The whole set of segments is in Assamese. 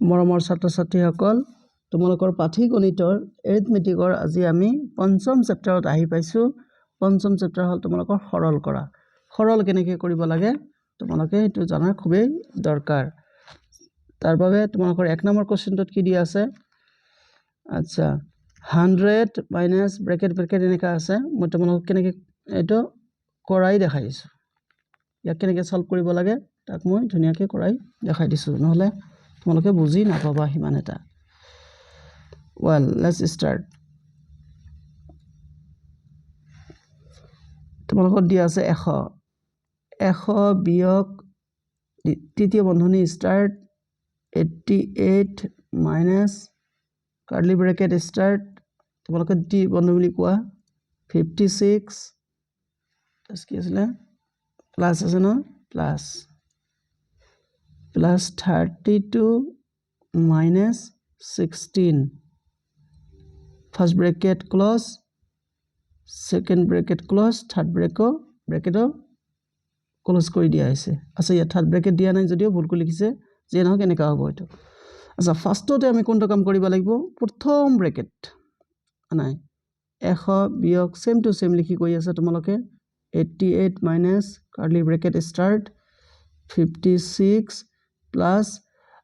মৰমৰ ছাত্ৰ-ছাত্ৰীসকল তোমালোকৰ পাঠীগণিতৰ এৰিথমেটিকৰ আজি আমি পঞ্চম চেপ্টাৰত আহি পাইছোঁ। পঞ্চম চেপ্টাৰ হ'ল তোমালোকৰ সৰল কৰা। সৰল কেনেকৈ কৰিব লাগে তোমালোকে এইটো জানা খুবেই দৰকাৰ। তাৰ বাবে তোমালোকৰ 1 নম্বৰ কোৱেশ্চনটোত কি দিয়া আছে? আচ্ছা 100 মাইনাছ ব্ৰেকেট এনেকা আছে। মই তোমালোকক কেনেকৈ এইটো কৰাই দেখাই দিছোঁ। ইয়াক কেনেকৈ সলভ কৰিব লাগে তাক মই ধুনীয়াকৈ কৰাই দেখাই দিছোঁ, নহ'লে তোমালোকে বুজি নাপাবা সিমান এটা। Well, let's start. তোমালোকৰ দিয়া আছে 100 বিয়োগ তৃতীয় বন্ধনী start 88 minus curly bracket start তোমালোকে দ্বিতীয় বন্ধনী বুলি কোৱা 56 কি আছিলে প্লাছ আছে ন plus 32 minus 16 first bracket close second bracket close third bracket close কৰি দিয়া আছে। আচ্ছা ইয়াত থাৰ্ড ব্ৰেকেট দিয়া নাই যদিও ভুলকৈ লিখিছে, যে নহওক এনেকুৱা হ'ব এইটো। আচ্ছা ফাৰ্ষ্টতে আমি কোনটো কাম কৰিব লাগিব? প্ৰথম ব্ৰেকেট নাই 100 বিয়োগ সেম টু সেম লিখি কৈ আছে তোমালোকে 88 minus curly bracket start 56 plus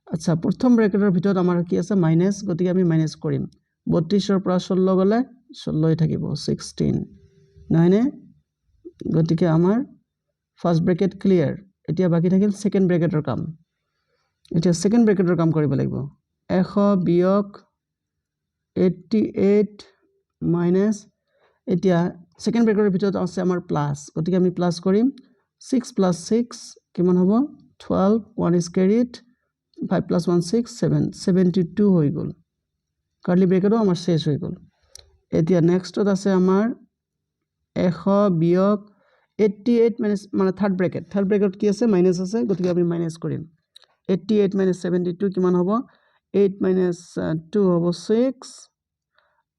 আচ্ছা প্ৰথম ব্ৰেকেটৰ ভিতৰত আমাৰ কি আছে মাইনাছ, গতিকে আমি মাইনাছ কৰিম। 32ৰ পৰা 16 গ'লে 16 থাকিব 16 নহয়নে? গতিকে আমাৰ ফাৰ্ষ্ট ব্ৰেকেট ক্লিয়াৰ। এতিয়া বাকী থাকিল সেকেন্ড ব্ৰেকেটৰ কাম। এতিয়া সেকেন্ড ব্ৰেকেটৰ কাম কৰিব লাগিব। 100 বিয়োগ 88 মাইনাছ এতিয়া সেকেন্ড ব্ৰেকেটৰ ভিতৰত আছে আমাৰ প্লাছ, গতিকে আমি প্লাছ কৰিম 6 + 6 কিমান হ'ব 12 1 is carried 5 + 1 6 7 72 হৈ গ'ল। কাৰ্লি ব্ৰেকেটও আমাৰ শেষ হৈ গ'ল। এতিয়া নেক্সটত আছে আমাৰ 100 বিয়োগ 88 মানে থাৰ্ড ব্ৰেকেট কি আছে মাইনাছ আছে, গতিকে আমি মাইনাছ কৰিম 88 - 72 কিমান হ'ব 8 - 2 হ'ব 6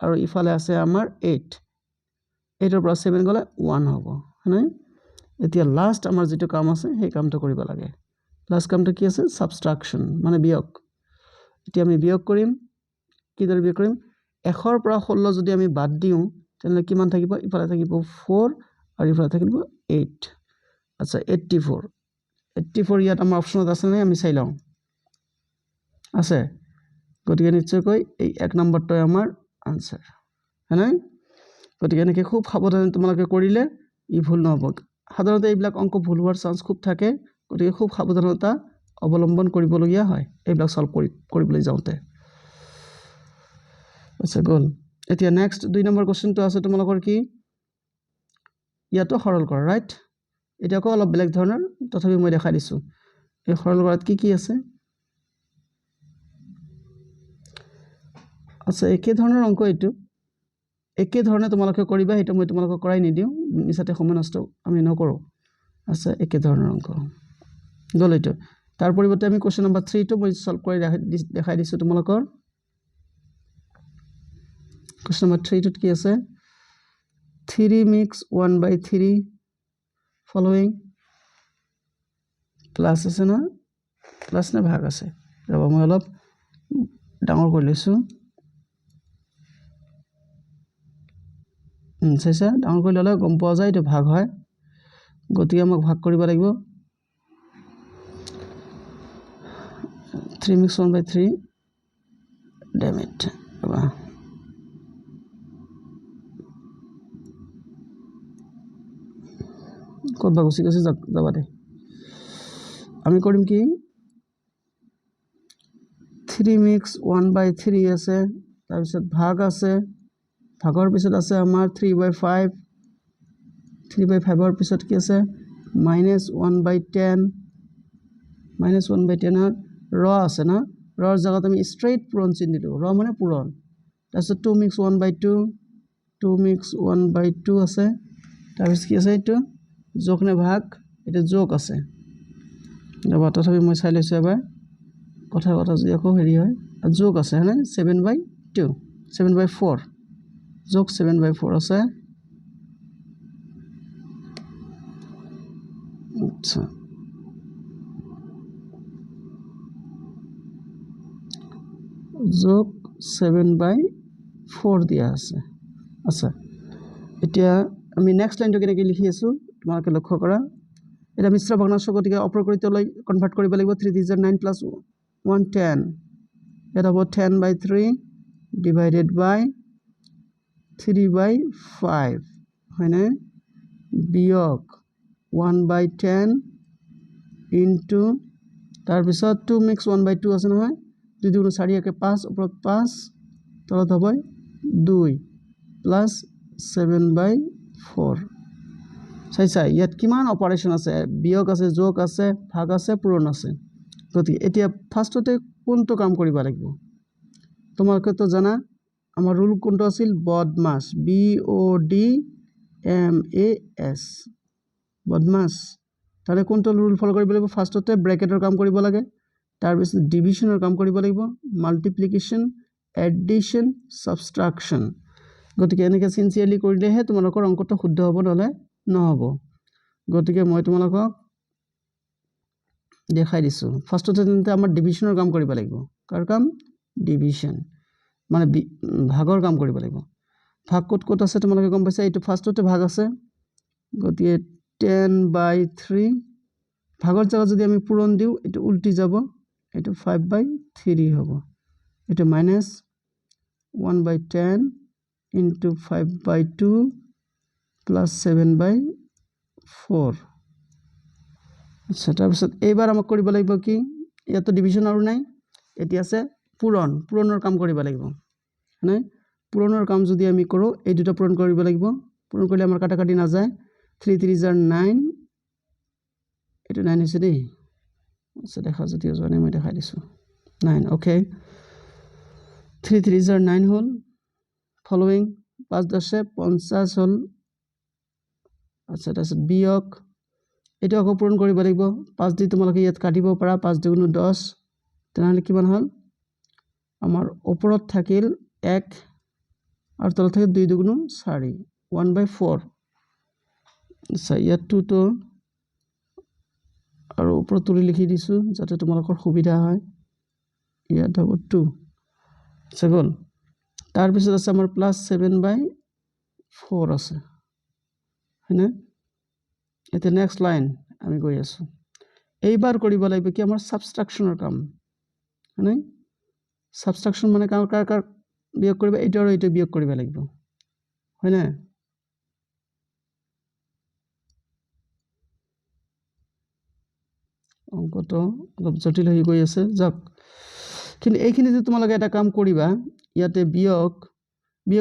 আৰু ইফালে আছে আমাৰ 8 8ৰ পৰা 7 গ'লে 1 হ'ব হয়নে? এতিয়া লাষ্ট আমাৰ যেটো কাম আছে সেই কামটো কৰিব লাগে। লাষ্ট কামটো কি আছে সাবট্ৰাকশন মানে বিয়োগ। এতিয়া আমি বিয়োগ কৰিম, কিদৰে বিয়োগ কৰিম 100ৰ পৰা 16 যদি আমি বাদ দিওঁ তেনে কিমান থাকিব? ইফালে থাকিব 4 আৰু ইফালে থাকিব 8। আচ্ছা 84 ইয়াত আমাৰ অপচনত আছে নে আমি চাই লওঁ। আছে, গতিকে নিশ্চয়কৈ এই 1 নম্বৰটোই আমাৰ আনসাৰ হয়নে? গতিকে এনেকৈ খুব সাৱধানে তোমালোকে কৰিলে ই ভুল নহ'ব। সাধাৰণতে এইবিলাক অংক ভুল হোৱাৰ চান্স খুব থাকে, গতিকে খুব সাৱধানতা অৱলম্বন কৰিবলগীয়া হয় এইবিলাক সলভ কৰিবলৈ যাওঁতে। আচ্ছা গ'ল। এতিয়া নেক্সট 2 নম্বৰ কোৱেশ্চনটো আছে তোমালোকৰ কি? ইয়াতো সৰল কৰা ৰাইট। এতিয়া আকৌ অলপ বেলেগ ধৰণৰ, তথাপি মই দেখাই দিছোঁ এই সৰল কৰাত কি আছে। আচ্ছা একে ধৰণৰ অংক এইটো, একে ধৰণে তোমালোকে কৰিবা, সেইটো মই তোমালোকক কৰাই নিদিওঁ, মিছাতে সময় নষ্ট আমি নকৰোঁ। আচ্ছা একে ধৰণৰ অংক গ'ল এইটো। তাৰ পৰিৱৰ্তে আমি কোৱেশ্চন নম্বৰ 3টো মই সলভ কৰি দেখাই দিছোঁ তোমালোকৰ। কোৱেশ্চন নম্বৰ 3টোত কি আছে 3 mix 1/3 ফলোইং প্লাছ আছে না প্লাছ নে ভাগ আছে, ৰ'বা মই অলপ ডাঙৰ কৰি লৈছোঁ। চাইছা ডাঙৰ কৰি ল'লে গম পোৱা যায় এইটো ভাগ হয়, গতিকে আমাক ভাগ কৰিব লাগিব 3 mix 1/3 ডেমিট। ৰ'বা ক'ত বা গুচি গৈছে যাবা দে। আমি কৰিম কি 3 mix 1/3 আছে, তাৰপিছত ভাগ আছে, ভাগৰ পিছত আছে আমাৰ 3/5 3/5ৰ পিছত কি আছে -1/10 -1/10 ৰ আছে না, ৰৰ জায়গাত আমি ষ্ট্ৰেইট পূৰণ চিন দিলোঁ, ৰ মানে পূৰণ। তাৰপিছত 2 mix 1/2 আছে, তাৰপিছত কি আছে এইটো যোগ নে ভাগ, এইটো যোগ আছে। ৰ'বা তথাপি মই চাই লৈছোঁ এবাৰ, কথা যদি আকৌ হেৰি হয় যোগ আছে হয়নে 7/4 যোগ 7/4 আছে। আচ্ছা যোগ 7/4 দিয়া আছে। আচ্ছা, এতিয়া আমি নেক্সট লাইনটো কেনেকৈ লিখি আছোঁ তোমালোকে লক্ষ্য কৰা। এটা মিশ্ৰ ভগ্নাংশ, গতিকে অপ্ৰকৃতলৈ কনভাৰ্ট কৰিব লাগিব। 3 3 9 + 1 10, ইয়াত হ'ব 10/3 ডিভাইডেড বাই 3/5 হয়নে, বিয়োগ 1/10 ইনটু তাৰপিছত 2 মিক্স 1/2 আছে নহয়, 2 2 4 একে 5, ওপৰত 5 তলত হ'ব 2 প্লাছ 7/4। চাইছা ইয়াত কিমান অপাৰেশ্যন আছে, বিয়োগ আছে, যোগ আছে, ভাগ আছে, পূৰণ আছে। গতিকে এতিয়া ফাৰ্ষ্টতে কোনটো কাম কৰিব লাগিব তোমালোকেতো জানা, আমাৰ ৰুল কোনটো আছিল, বদমাছ, BODMAS, বদমাছ। তাহলে কোনটো ৰুল ফলো কৰিব লাগিব, ফাৰ্ষ্টতে ব্ৰেকেটৰ কাম কৰিব লাগে, তাৰপিছত ডিভিজনৰ কাম কৰিব লাগিব, মাল্টিপ্লিকেশ্যন, এডিশ্যন, ছাবষ্ট্ৰাকশ্যন। গতিকে এনেকৈ চিনচিয়াৰলি কৰিলেহে তোমালোকৰ অংকটো শুদ্ধ হ'ব, নহ'লে নহ'ব। গতিকে মই তোমালোকক দেখাই দিছোঁ। ফাৰ্ষ্টতে তেন্তে আমাৰ ডিভিজনৰ কাম কৰিব লাগিব। কাৰ কাম, ডিভিজন, মানে ভাগৰ কাম কৰিব লাগিব। ভাগ ক'ত ক'ত আছে তোমালোকে গম পাইছা, এইটো ফাৰ্ষ্টতে ভাগ আছে, গতিকে 10/3 ভাগৰ জেগাত যদি আমি পূৰণ দিওঁ এইটো উল্টি যাব, এইটো 5/3 হ'ব, এইটো মাইনাছ 1/10 ইনটু 5/2 প্লাছ 7/4। আচ্ছা, তাৰপিছত এইবাৰ আমাক কৰিব লাগিব কি, ইয়াতো ডিভিজন আৰু নাই, এতিয়া আছে পূৰণ, পূৰণৰ কাম কৰিব লাগিব হয়নে। পূৰণৰ কাম যদি আমি কৰোঁ, এই দুটা পূৰণ কৰিব লাগিব, পূৰণ কৰিলে আমাৰ কাটাকাটি নাযায়। 3 3 9, এইটো 9 হৈছে দেই। আচ্ছা, দেখা যদিও যোৱা নাই, মই দেখাই দিছোঁ 9, অ'কে। 3 3 9 হ'ল, ফলোৱিং 5 10 50 হ'ল। আচ্ছা, তাৰপিছত বিয়োগ, এইটো আকৌ পূৰণ কৰিব লাগিব, 5 দি তোমালোকে ইয়াত কাটিব পাৰা, 5 2 10, তেনেহ'লে কিমান হ'ল, আমাৰ ওপৰত থাকিল 1 আৰু তলত থাকিল 2 2 4, 1/4। আচ্ছা, ইয়াতোতো আৰু ওপৰত তুলি লিখি দিছোঁ যাতে তোমালোকৰ সুবিধা হয়, ইয়াত হ'ব 2। আচ্ছা, গ'ল। তাৰপিছত আছে আমাৰ প্লাছ 7/4 আছে হয়নে। এতিয়া নেক্সট লাইন আমি গৈ আছোঁ, এইবাৰ কৰিব লাগিব কি, আমাৰ ছাবষ্ট্ৰাকশ্যনৰ কাম হয়নে। ছাবষ্ট্ৰাকশ্যন মানে কাৰ কাৰ বিয়োগ কৰিব, এইটো আৰু এইটো বিয়োগ কৰিব লাগিব হয়নে। অংকটো অলপ জটিল হৈ গৈ আছে, যাওক। কিন্তু এইখিনিতে তোমালোকে এটা কাম কৰিবা, ইয়াতে বিয়োগ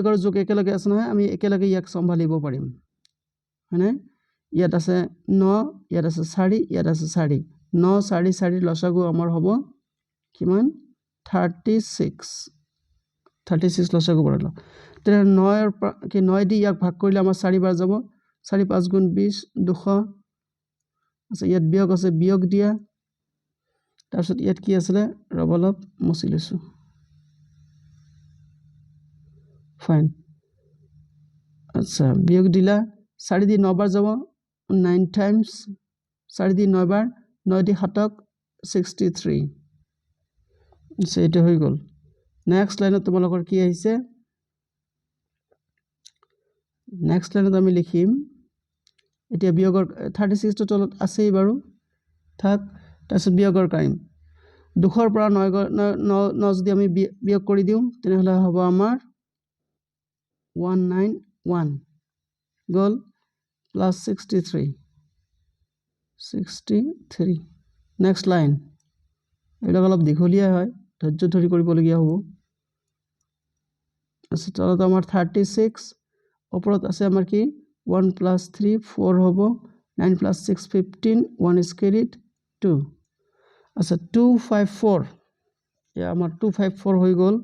আৰু যোগ একেলগে আছে নহয়, আমি একেলগে ইয়াক চম্ভালিব পাৰিম হয়নে। ইয়াত আছে 9, ইয়াত আছে 4, ইয়াত আছে 4, 9 4 4 লসাগু আমাৰ হ'ব কিমান, 36 লসাগু বঢ়ালোঁ। তেতিয়া 9ৰ পৰা কি 9 দি ইয়াক ভাগ কৰিলে আমাৰ 4 বাৰ যাব, 4 5 গুণ 20, 200। আচ্ছা, ইয়াত বিয়োগ আছে, বিয়োগ দিয়া, তাৰপিছত ইয়াত কি আছিলে, ৰ'ব অলপ মচি লৈছোঁ, ফাইন। আচ্ছা, বিয়োগ দিলা, 4 দি 9 বাৰ যাব, 9 টাইমছ, 4 দি 9 বাৰ, 9 দি 7ক 63। আচ্ছা, এইটো হৈ গ'ল। নেক্সট লাইনত তোমালোকৰ কি আহিছে, নেক্সট লাইনত আমি লিখিম, এতিয়া বিয়োগৰ 36টো তলত আছেই বাৰু, থাক। তাৰপিছত বিয়োগৰ কাম, 200ৰ পৰা 9 যদি আমি বিয়োগ কৰি দিওঁ, তেনেহ'লে হ'ব আমাৰ 191, গ'ল, প্লাছ 63। নেক্সট লাইন, এইবিলাক অলপ দীঘলীয়া হয়, ধৈৰ্য ধৰি কৰিবলগীয়া হ'ব। আচ্ছা, তলত আমাৰ 36, ওপৰত আছে আমাৰ কি 1 + 3 4 হ'ব, 9 + 6 15, 1 স্কুৱেৰ 2। আচ্ছা, 254, এয়া আমাৰ 254 হৈ গ'ল,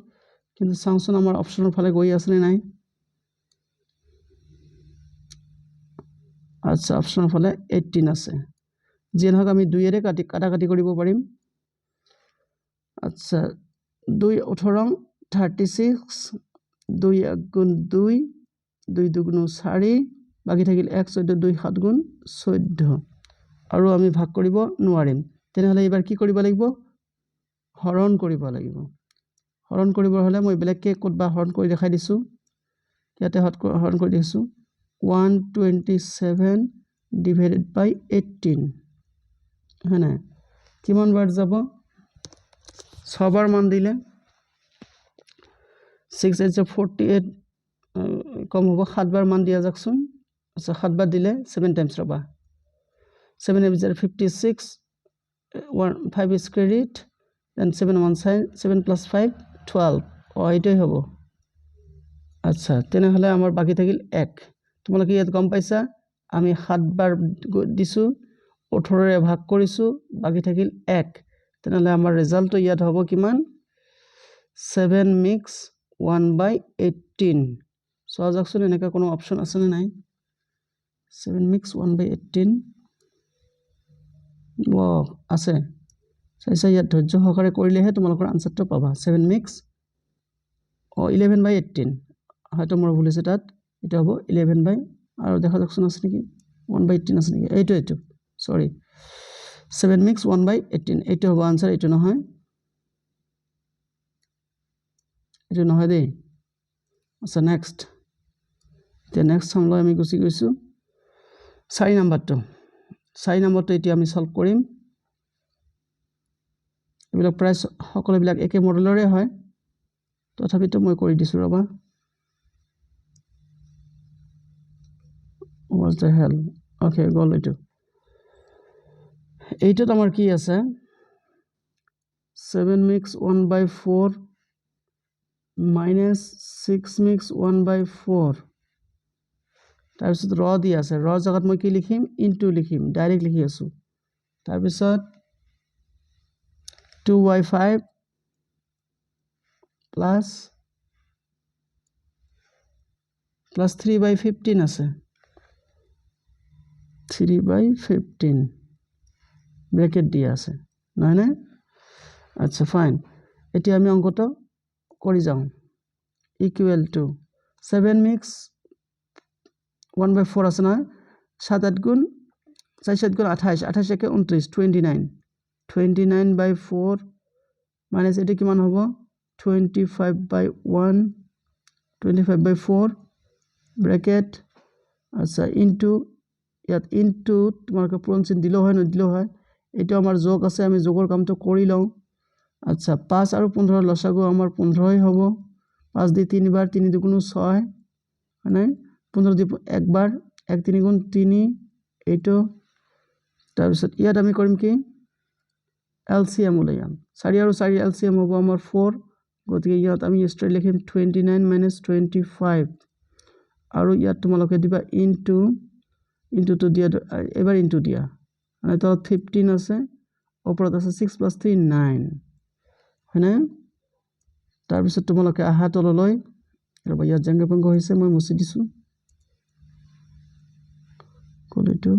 কিন্তু চাওঁচোন আমাৰ অপশ্যনৰ ফালে গৈ আছেনে নাই। আচ্ছা, অপশ্যনৰ ফালে 18 আছে, যি নহওক আমি 2ৰে কাটাকাটি কৰিব পাৰিম। আচ্ছা, 2 18 36, 2 1 গুণ 2, 2 2 গুণ 4, বাকী থাকিল 1 14, 2 7 গুণ 14, আৰু আমি ভাগ কৰিব নোৱাৰিম। তেনেহ'লে এইবাৰ কি কৰিব লাগিব, হৰণ কৰিব লাগিব। হৰণ কৰিবৰ হ'লে মই বেলেগকৈ ক'তবা হৰণ কৰি দেখাই দিছোঁ ইয়াতে হৰণ কৰি দিছোঁ 127 ডিভাইডেড বাই 18 হয় নাই কিমান বাৰ যাব 6 বাৰ মান দিলে 6 8 48 কম হ'ব 7 বাৰ মান দিয়া যাকচোন আচ্ছা 7 বাৰ দিলে 7 টাইমছ ৰবা 7 8 56 5 square root then 7 1 side 7 plus 5 12 এইটাই হ'ব আচ্ছা তেনেহলে আমাৰ বাকি থাকিল 1 তোমালোকে ইয়াত গম পাইছা আমি 7 বাৰ দিছো 18 ৰে ভাগ কৰিছো বাকি থাকিল 1 তেনেহলে আমাৰ ৰিজাল্টটো ইয়াত হ'ব কিমান 7 mix 1/18 সো যাকচোন এনেকা কোনো অপচন আছে নে নাই 7 mix 1/18 আছে চাইছা ইয়াত ধৈৰ্য সহকাৰে কৰিলেহে তোমালোকৰ আনসাৰটো পাবা 7 mix 11/18 হয়তো মোৰ ভুল হৈছে তাত এটা হ'ব 11 বাই আৰু দেখা যাকচোন আছে নেকি 1/18 আছে নেকি এইটো সৰি 7 mix 1/18 এইটো হ'ব আনসাৰ এইটো নহয় দেই আচ্ছা নেক্সট সমলৈ আমি গুছি গৈছো 4 নম্বৰটো এতিয়া আমি সলভ কৰিম এইবিলাক প্ৰায় সকলোবিলাক একে মডেলৰে হয় তথাপিতো মই কৰি দিছো ৰবা what the hell okay গল এইটোত আমাৰ কি আছে 7 mix 1/4 minus 6 mix 1/4 তাৰপিছত ৰ দি আছে ৰ জাগাত মই কি লিখিম ইনটু লিখিম ডাইৰেক্ট লিখি আছো তাৰপিছত 2/5 plus 3/15 আছে 3/15 ব্ৰ্যাকেট দিয়া আছে নহয় না আচ্ছা ফাইন এতিয়া আমি অঙ্কটো কৰি যাও ইকুয়াল টু 7 mix 1/4 আছে না 7 8 গুণ 4 7 গুণ 28 28 একে 29 29/4 মাইনাস এটা কিমান হ'ব 25/1 25/4 ব্র্যাকেট আচ্ছা ইনটু ইয়াত ইনটু তোমালোকে পূৰণ চিন দিলো হয় নদিলো হয় এটা আমাৰ যোগ আছে আমি যোগৰ কামটো কৰি লওঁ আচ্ছা 5 আৰু 15 লসাগু আমাৰ 15ই হ'ব 5 দি 3 বাৰ 3 দুগুণ 6 মানে 15 দি একবাৰ 1 3 গুণ 3 এইটো তাৰ পিছত ইয়াত আমি কৰিম কি এলসিএম উলিয়াম 4 আৰু 4 এলসিএম হ'ব আমাৰ 4 গতিকে ইয়াত আমি স্ট্ৰেট লিখিম 29 - 25 আৰু ইয়াত তোমালোকে দিবা ইনটু টু দিয়া এবাৰ ইনটু দিয়া মানে তো 15 আছে ওপৰত আছে 6 + 3 9 হয়নে তাৰ পিছত তোমালোকে আহা তললৈ আৰু ইয়াত জংগপঙ্গ হৈছে মই মুছি দিছো কলিটো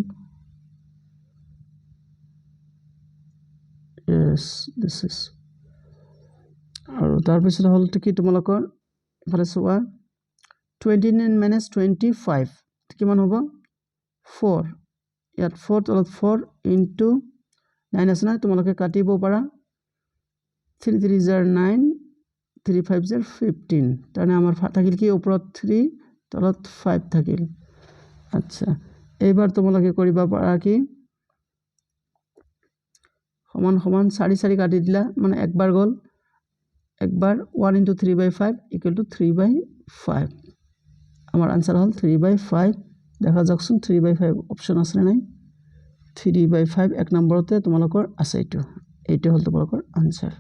yes this is আৰু তাৰ পিছত হলটো কি তোমালোকৰ ইফালে চোৱা 29 - 25 কিমান হ'ব 4 ইয়াত 4 তলত 4 ইনটু 9 আছে না তোমালোকে কাটিব পাৰা 3 3 * 9 3 5 * 15 তানে আমাৰ থাকিল কি ওপৰত 3 তলত 5 থাকিল আচ্ছা এইবাৰ তোমালোকে কৰিবা পাৰা কি সমান সমান 4 4 কাটি দিলা মানে একবাৰ গল একবাৰ 1 * 3/5 = 3/5 আমাৰ आंसर হল 3/5 দেখা যাকচোন 3/5 অপচন আছে নাই 3/5 এক নম্বৰতে তোমালোকৰ আছে এইটো হল তোমালোকৰ आंसर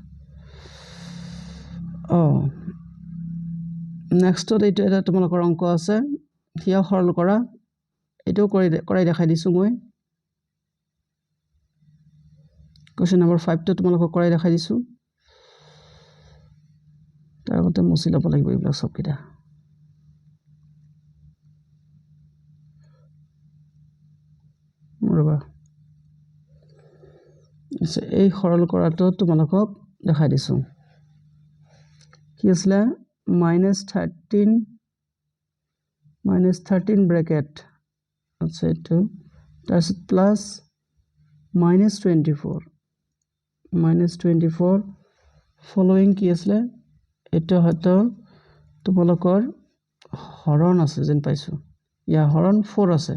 নেক্সটত এইটো এটা তোমালোকৰ অংক আছে হিয়া সৰল কৰা এটো কৰাই দেখাই দিছো মই কোৱেশ্চন নম্বৰ 5 টো তোমালোকক কৰাই দেখাই দিছো তাৰ আগতে মুছি ল'ব লাগিব এইবিলাক সব কিটা ৰবা এই সৰল কৰাটো তোমালোকক দেখাই দিছো কি আছিল -13 ব্ৰ্যাকেট আচ্ছা এটো তাৰপিছত প্লাস -24 ফলোইং কি আছিল এটা হয়তো তোমালোকৰ হৰণ আছে যেন পাইছো ইয়া হৰণ 4 আছে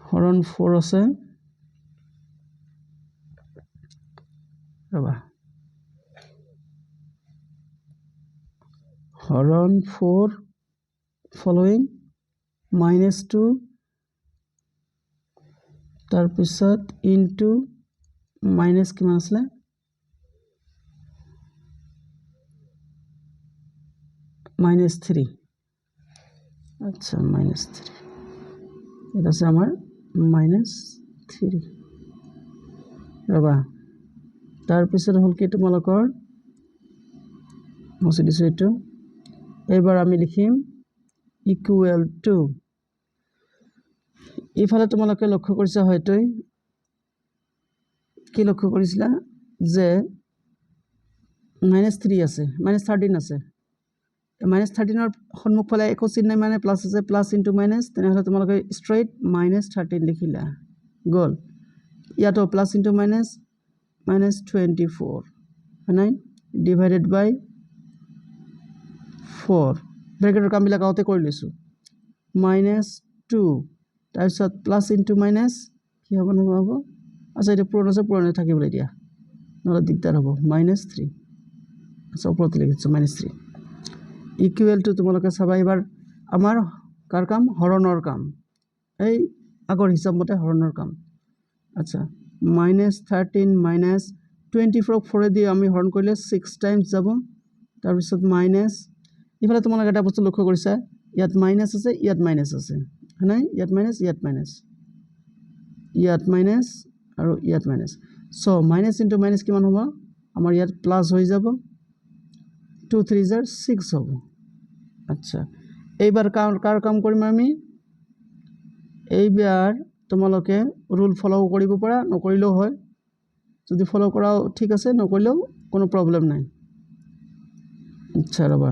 হৰণ 4 আছে ৰবা হৰণ 4 following -2 তাৰ পিছত into minus কিমান আছে -3 আচ্ছা -3 এটা আছে আমাৰ -3 ৰবা তাৰ পিছত হল কি তোমালোকৰ মুছি দিছো এটো এবাৰ আমি লিখিম ইকুৱেল টু ইফালে তোমালোকে লক্ষ্য কৰিছা হয়তো কি লক্ষ্য কৰিছিলা যে -3 আছে -13 আছে -13 ৰ সন্মুখফালে একো চিহ্ন মানে প্লাস আছে প্লাস ইনটু মাইনাস তেনেহলে তোমালোকে স্ট্ৰেইট -13 লিখিলা গল ইয়াতো প্লাস ইনটু মাইনাস -24 হয় ডিভাইডেড বাই 4 ব্ৰেকেটৰ কামবিলাক আউতে কৰি লৈছো -2 তাৰপিছত প্লাস ইনটু মাইনাস কি হ'ব নহব আচ্ছা এটা পুৰনো আছে পুৰনো থাকিব দিয়া নহলে দিগদাৰ হ'ব -3 আচ্ছা ওপৰত লিখিছো -3 ইকুৱেল টু তোমালোকে চাবা এবাৰ আমাৰ কাৰ কাম হৰণৰ কাম এই আগৰ হিচাপ মতে হৰণৰ কাম আচ্ছা -13 -24 4 দি আমি হৰণ কৰিলে 6 টাইমছ যাব তাৰ পিছত মাইনাস ইফালে তোমালোকে এটা বস্তু লক্ষ্য কৰিছা ইয়াত মাইনাস আছে ইয়াত মাইনাস আছে নাই ইয়াত মাইনাস আৰু ইয়াত minus so minus into minus কিমান হ'ব আমাৰ ইয়াত প্লাস হৈ যাব 2 3 জাৰ 6 হ'ব আচ্ছা এইবাৰ কাৰ কাম কৰিম আমি এইবাৰ তোমালোকে ৰুল ফলো কৰিব পাৰা নকৰিলেও হয় যদি ফলো কৰাও ঠিক আছে নকৰিলেও কোনো প্ৰবলেম নাই আচ্ছা ৰবা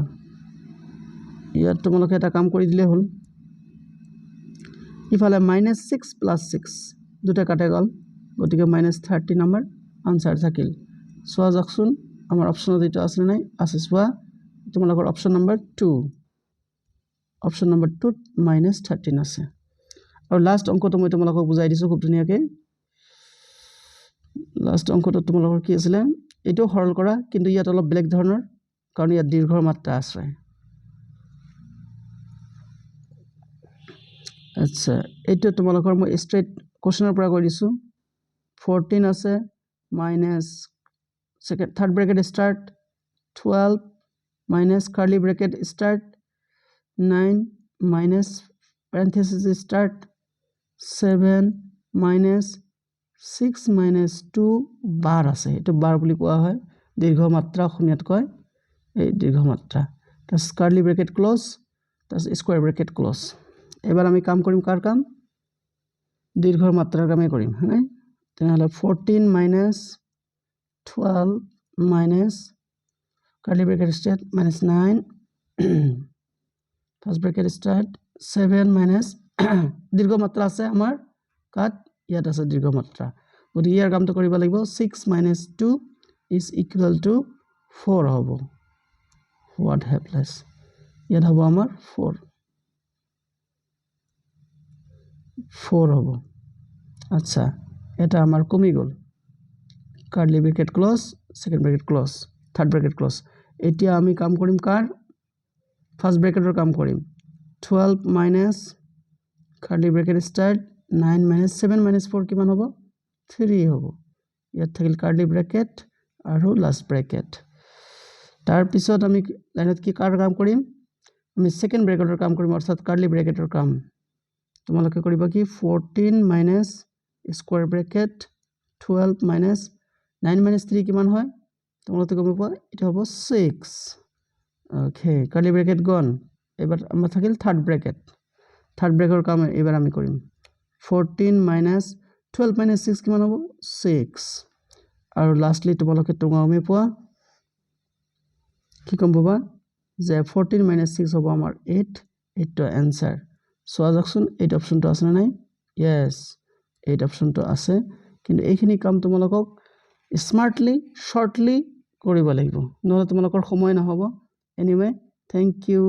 ইয়াত তোমালোকে এটা কাম কৰি দিলে হল ইফালে -6 + 6 দুটা কাটে গল গতিকে -13 আমাৰ আনসাৰ থাকিল সোয়া যাকচোন আমাৰ অপচনত এটা আছে নাই আছে সোয়া তোমালোকৰ অপচন নাম্বাৰ 2 অপচন নাম্বাৰ 2 -13 আছে আৰু লাস্ট অঙ্কটো মই তোমালোকক বুজাই দিছো খুব ধুনিয়াকে লাস্ট অঙ্কটো তোমালোকৰ কি আছিল এটো সৰল কৰা কিন্তু ইয়াত অলপ বেলেগ ধৰণৰ কাৰণ ইয়াত দীৰ্ঘৰ মাত্ৰা আছে আচ্ছা এটো তোমালোকৰ মই স্ট্ৰেট কোশ্চেনৰ পৰা কৰি দিছো 14 আছে minus second third bracket start 12 minus curly bracket start 9 minus parenthesis start 7 minus 6 minus 2 বার আছে এটো বার বুলি কোৱা হয় দীৰ্ঘ মাত্ৰা অসমীয়াত কয় এই দীৰ্ঘ মাত্ৰা তাস কাৰ্লি ব্ৰ্যাকেট ক্লোজ তাস স্কয়াৰ ব্ৰ্যাকেট ক্লোজ এবাৰ আমি কাম কৰিম কাৰ কাম দীৰ্ঘৰ মাত্ৰাৰ কামে কৰিম হয়নে তেনেহলে 14 minus 12 minus curly bracket start minus 9 first bracket start 7 minus দীর্ঘ মাত্রা আছে আমার কাট ইয়াত আছে দীর্ঘ মাত্রা গতি ইয়াৰ কামটো কৰিব লাগিব 6 minus 2 is equal to 4 হ'ব what helpless ইয়াত হ'ব আমাৰ 4 হ'ব আচ্ছা এটা আমার কমি গল curly bracket close second bracket close third bracket close এতিয়া আমি কাম কৰিম কাৰ ফাৰ্স্ট ব্ৰ্যাকেটৰ কাম কৰিম 12 minus curly bracket start 9 minus 7 minus 4 কিমান হ'ব 3 হ'ব ইয়াত থাকিল কার্লি ব্র্যাকেট আৰু লাস্ট ব্ৰ্যাকেট তাৰ পিছত আমি লাইনত কি কাৰ কাম কৰিম আমি সেকেন্ড ব্ৰ্যাকেটৰ কাম কৰিম অৰ্থাৎ কাৰ্লি ব্ৰ্যাকেটৰ কাম তোমালোকে কৰিবা কি 14 minus square bracket 12 minus 9 minus 3 কিমান হয় তোমালোকে গম পোৱা এটা হ'ব 6 ওকে কাৰ্লি ব্ৰ্যাকেট গন এবাৰ আমাৰ থাকিল থাৰ্ড ব্ৰ্যাকেটৰ কাম এবাৰ আমি কৰিম 14 minus 12 minus 6 কিমান হ'ব 6 আৰু লাষ্টলি তোমালোকে গমে পোৱা কি কম পাবা যে 14 minus 6 হ'ব আমাৰ 8 এইটো आंसर সোয়া যাকচোন এই অপচনটো আছে নাই यस এই অপচনটো আছে কিন্তু এইখিনি কাম তোমালোকক স্মার্টলি শর্টলি কৰিব লাগিব নহ'লে তোমালোকৰ সময় নহ'ব এনিৱে থেংক ইউ